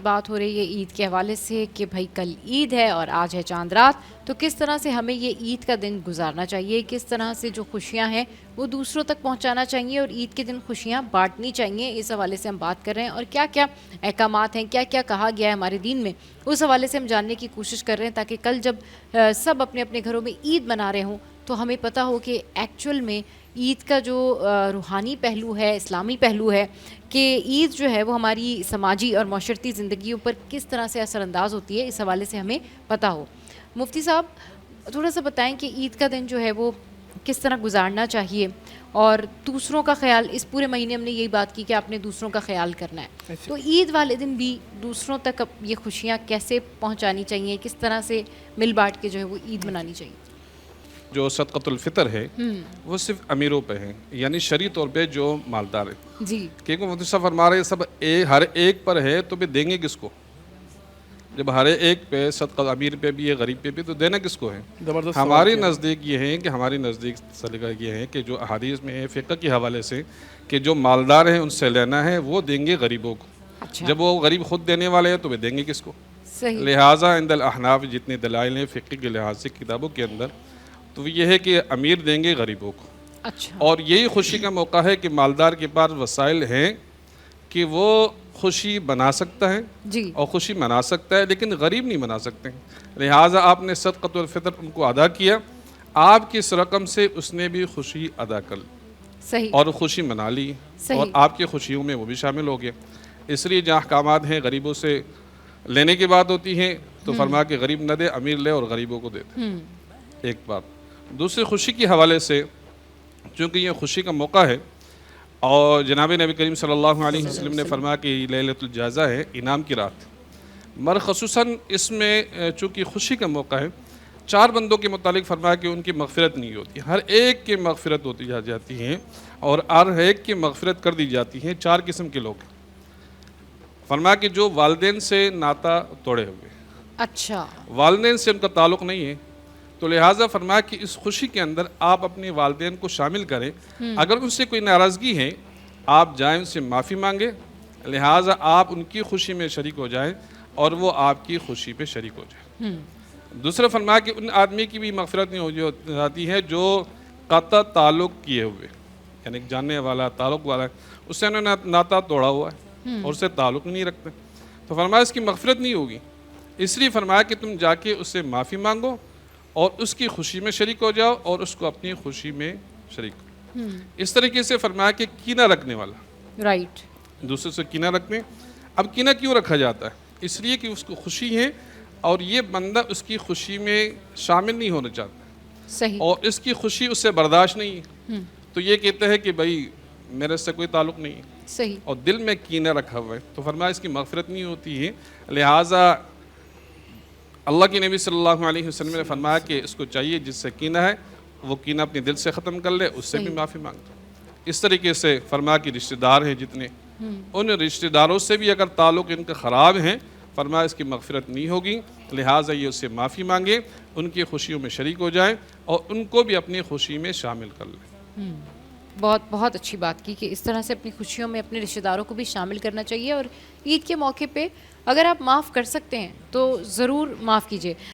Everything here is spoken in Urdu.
بات ہو رہی ہے عید کے حوالے سے کہ بھائی کل عید ہے اور آج ہے چاند رات، تو کس طرح سے ہمیں یہ عید کا دن گزارنا چاہیے، کس طرح سے جو خوشیاں ہیں وہ دوسروں تک پہنچانا چاہیے اور عید کے دن خوشیاں بانٹنی چاہیے، اس حوالے سے ہم بات کر رہے ہیں اور کیا کیا احکامات ہیں، کیا کیا کہا گیا ہے ہمارے دین میں، اس حوالے سے ہم جاننے کی کوشش کر رہے ہیں تاکہ کل جب سب اپنے اپنے گھروں میں عید منا رہے ہوں تو ہمیں پتہ ہو کہ ایکچول میں عید کا جو روحانی پہلو ہے، اسلامی پہلو ہے، کہ عید جو ہے وہ ہماری سماجی اور معاشرتی زندگیوں پر کس طرح سے اثر انداز ہوتی ہے، اس حوالے سے ہمیں پتہ ہو۔ مفتی صاحب تھوڑا سا بتائیں کہ عید کا دن جو ہے وہ کس طرح گزارنا چاہیے اور دوسروں کا خیال، اس پورے مہینے ہم نے یہی بات کی کہ آپ نے دوسروں کا خیال کرنا ہے، تو عید والے دن بھی دوسروں تک یہ خوشیاں کیسے پہنچانی چاہیے، کس طرح سے مل بانٹ کے جو ہے وہ عید منانی چاہیے؟ جو صدقۃ الفطر ہے وہ صرف امیروں پہ ہے، یعنی شرعی طور پہ جو مالدار ہے، جی کیونکہ مفتی صاحب فرما رہے سب ہر ایک پر ہے تو پھر دیں گے کس کو؟ جب ہر ایک پہ صدقہ امیر پہ بھی ہے، غریب پہ بھی، تو دینا کس کو ہے؟ ہماری نزدیک یہ ہے کہ ہماری نزدیک سلیقہ یہ ہے کہ جو احادیث میں ہے فقہ کے حوالے سے کہ جو مالدار ہیں ان سے لینا ہے، وہ دیں گے غریبوں کو۔ اچھا، جب وہ غریب خود دینے والے ہیں تو وہ دیں گے کس کو؟ صحیح، لہٰذا عند الاحناف جتنے دلائل ہیں فقہ کے لحاظ سے کتابوں کے اندر، تو یہ ہے کہ امیر دیں گے غریبوں کو، اچھا، اور یہی خوشی کا موقع ہے کہ مالدار کے پاس وسائل ہیں کہ وہ خوشی بنا سکتا ہے جی اور خوشی منا سکتا ہے، لیکن غریب نہیں منا سکتے ہیں، لہٰذا آپ نے صدقۃ الفطر ان کو ادا کیا، آپ کی اس رقم سے اس نے بھی خوشی ادا کر لی صحیح، اور خوشی منا لی، اور صحیح، آپ کی خوشیوں میں وہ بھی شامل ہو گیا۔ اس لیے جہاں احکامات ہیں غریبوں سے لینے کی بات ہوتی ہے تو فرما کہ غریب نہ دے، امیر لے اور غریبوں کو دے دے، ایک بات۔ دوسری خوشی کے حوالے سے، چونکہ یہ خوشی کا موقع ہے اور جناب نبی کریم صلی اللہ علیہ وسلم نے فرمایا کہ لیلۃ الجائزہ ہے، انعام کی رات، مر خصوصاً اس میں چونکہ خوشی کا موقع ہے، 4 بندوں کے متعلق فرمایا کہ ان کی مغفرت نہیں ہوتی، ہر ایک کی مغفرت ہوتی جاتی ہے اور ہر ایک کی مغفرت کر دی جاتی ہے۔ 4 قسم کے لوگ فرمایا کہ جو والدین سے ناتا توڑے ہوئے، اچھا، والدین سے ان کا تعلق نہیں ہے، تو لہٰذا فرمایا کہ اس خوشی کے اندر آپ اپنے والدین کو شامل کریں، اگر ان سے کوئی ناراضگی ہے آپ جائیں ان سے معافی مانگیں، لہٰذا آپ ان کی خوشی میں شریک ہو جائیں اور وہ آپ کی خوشی پہ شریک ہو جائیں۔ دوسرا فرمایا کہ ان آدمی کی بھی مغفرت نہیں ہو جاتی ہے جو قطع تعلق کیے ہوئے، یعنی جاننے والا تعلق والا ہے، اس سے انہوں نے ناتا توڑا ہوا ہے اور اس سے تعلق نہیں رکھتے، تو فرمایا اس کی مغفرت نہیں ہوگی، اس لیے فرمایا کہ تم جا کے اس سے معافی مانگو اور اس کی خوشی میں شریک ہو جاؤ اور اس کو اپنی خوشی میں شریک کرو۔ اس طریقے سے فرمایا کہ کینہ رکھنے والا، رائٹ، دوسرے سے کینہ رکھنے، اب کینہ کیوں رکھا جاتا ہے؟ اس لیے کہ اس کو خوشی ہے اور یہ بندہ اس کی خوشی میں شامل نہیں ہونا چاہتا صحیح، اور اس کی خوشی اس سے برداشت نہیں ہے، تو یہ کہتا ہے کہ بھائی میرے سے کوئی تعلق نہیں ہے صحیح، اور دل میں کینہ رکھا ہوا ہے، تو فرمایا اس کی مغفرت نہیں ہوتی ہے، لہٰذا اللہ کے نبی صلی اللہ علیہ وسلم نے فرمایا کہ اس کو چاہیے جس سے کینہ ہے وہ کینہ اپنے دل سے ختم کر لے، اس سے بھی معافی مانگتا۔ اس طریقے سے فرمایا کہ رشتہ دار ہیں جتنے، ان رشتہ داروں سے بھی اگر تعلق ان کا خراب ہیں، فرمایا اس کی مغفرت نہیں ہوگی، لہٰذا یہ اس سے معافی مانگے، ان کی خوشیوں میں شریک ہو جائیں اور ان کو بھی اپنی خوشی میں شامل کر لیں۔ بہت بہت اچھی بات کی کہ اس طرح سے اپنی خوشیوں میں اپنے رشتہ داروں کو بھی شامل کرنا چاہیے اور عید کے موقع پہ اگر آپ معاف کر سکتے ہیں تو ضرور معاف کیجیے۔